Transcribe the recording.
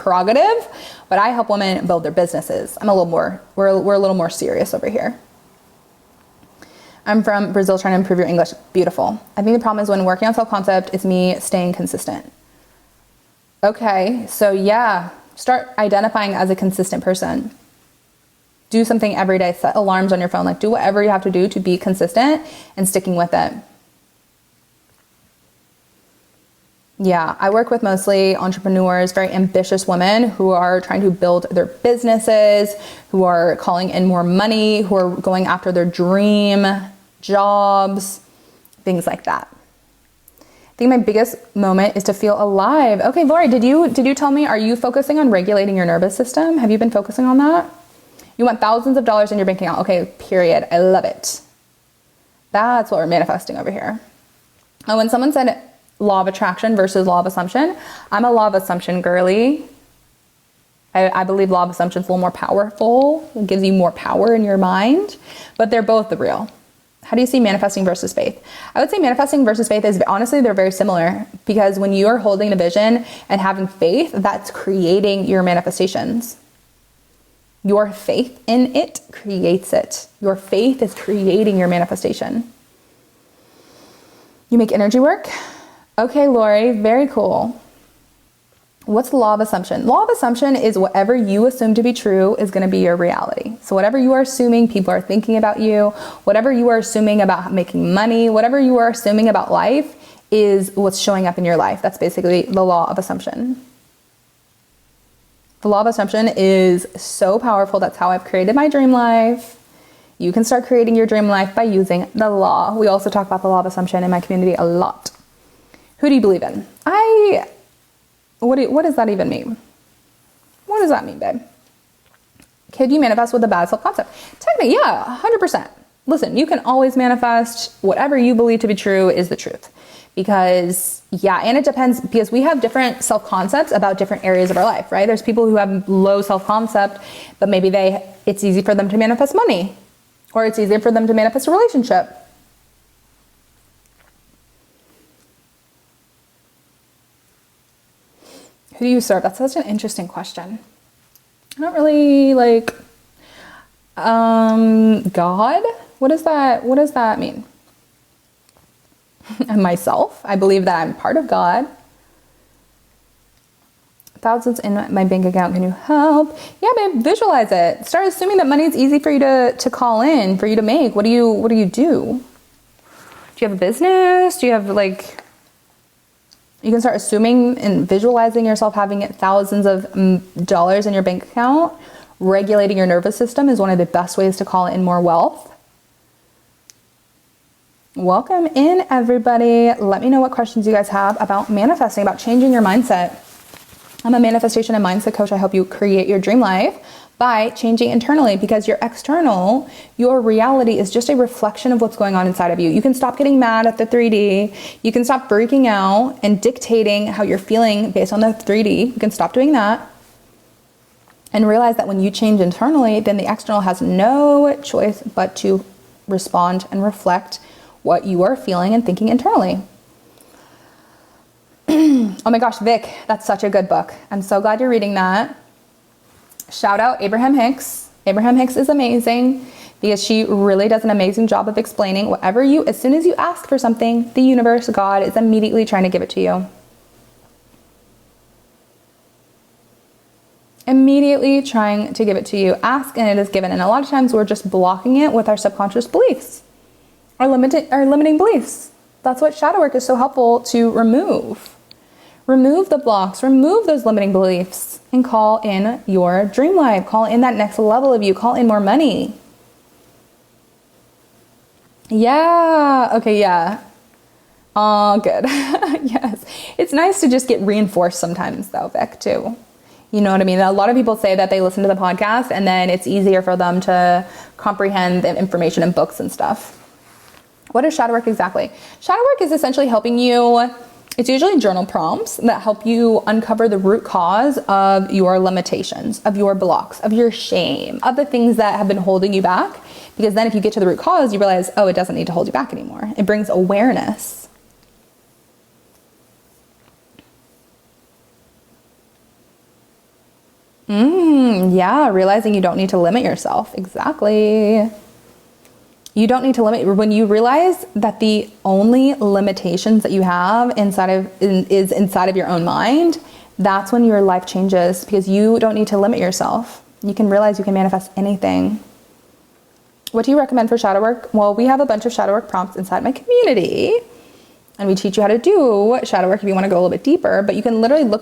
prerogative, but I help women build their businesses. We're a little more serious over here. I'm from Brazil trying to improve your English. Beautiful. I think the problem is when working on self-concept is me staying consistent. Okay, so yeah, start identifying as a consistent person. Do something every day, set alarms on your phone, like do whatever you have to do to be consistent and sticking with it. Yeah, I work with mostly entrepreneurs, very ambitious women who are trying to build their businesses, who are calling in more money, who are going after their dream jobs, things like that. I think my biggest moment is to feel alive. Okay, Lori, did you tell me, are you focusing on regulating your nervous system? Have you been focusing on that? You want thousands of dollars in your bank account. Okay, period. I love it. That's what we're manifesting over here. And when someone said law of attraction versus law of assumption, I'm a law of assumption girly. I believe law of assumption is a little more powerful. It gives you more power in your mind, but they're both the real. How do you see manifesting versus faith? I would say manifesting versus faith is, honestly, they're very similar, because when you are holding a vision and having faith, that's creating your manifestations. Your faith in it creates it. Your faith is creating your manifestation. You make energy work? Okay, Lori, very cool. What's the law of assumption? Law of assumption is whatever you assume to be true is going to be your reality. So whatever you are assuming people are thinking about you, whatever you are assuming about making money, whatever you are assuming about life is what's showing up in your life. That's basically the law of assumption. The law of assumption is so powerful. That's how I've created my dream life. You can start creating your dream life by using the law. We also talk about the law of assumption in my community a lot. Who do you believe in? What does that even mean? What does that mean, babe? Could you manifest with a bad self-concept? Technically, yeah, 100%. Listen, you can always manifest. Whatever you believe to be true is the truth. Because, yeah, and it depends, because we have different self-concepts about different areas of our life, right? There's people who have low self-concept, but maybe it's easy for them to manifest money, or it's easier for them to manifest a relationship. Who do you serve? That's such an interesting question. I don't really God? What does that mean? And myself. I believe that I'm part of God. Thousands in my bank account. Can you help? Yeah, babe, visualize it. Start assuming that money is easy for you to call in, for you to make. What do you do? Do you have a business? Do you have you can start assuming and visualizing yourself having thousands of dollars in your bank account. Regulating your nervous system is one of the best ways to call in more wealth. Welcome in, everybody. Let me know what questions you guys have about manifesting, about changing your mindset. I'm a manifestation and mindset coach. I help you create your dream life by changing internally, because your external, your reality is just a reflection of what's going on inside of you. You can stop getting mad at the 3D. You can stop freaking out and dictating how you're feeling based on the 3D. You can stop doing that and realize that when you change internally, then the external has no choice but to respond and reflect what you are feeling and thinking internally. Oh my gosh, Vic, that's such a good book. I'm so glad you're reading that. Shout out Abraham Hicks. Abraham Hicks is amazing because she really does an amazing job of explaining as soon as you ask for something, the universe, God, is immediately trying to give it to you. Immediately trying to give it to you. Ask and it is given. And a lot of times we're just blocking it with our subconscious beliefs, our limiting beliefs. That's what shadow work is so helpful to remove. Remove the blocks, remove those limiting beliefs, and call in your dream life. Call in that next level of you. Call in more money. Yeah. Okay. Yeah. Oh, good. Yes. It's nice to just get reinforced sometimes though, Vic, too. You know what I mean? A lot of people say that they listen to the podcast and then it's easier for them to comprehend the information in books and stuff. What is shadow work exactly? Shadow work is essentially helping you. It's usually journal prompts that help you uncover the root cause of your limitations, of your blocks, of your shame, of the things that have been holding you back. Because then if you get to the root cause, you realize, oh, it doesn't need to hold you back anymore. It brings awareness. Yeah, realizing you don't need to limit yourself. Exactly. You don't need to limit. When you realize that the only limitations that you have is inside of your own mind, that's when your life changes, because you don't need to limit yourself. You can realize you can manifest anything. What do you recommend for shadow work? Well, we have a bunch of shadow work prompts inside my community, and we teach you how to do shadow work if you want to go a little bit deeper, but you can literally look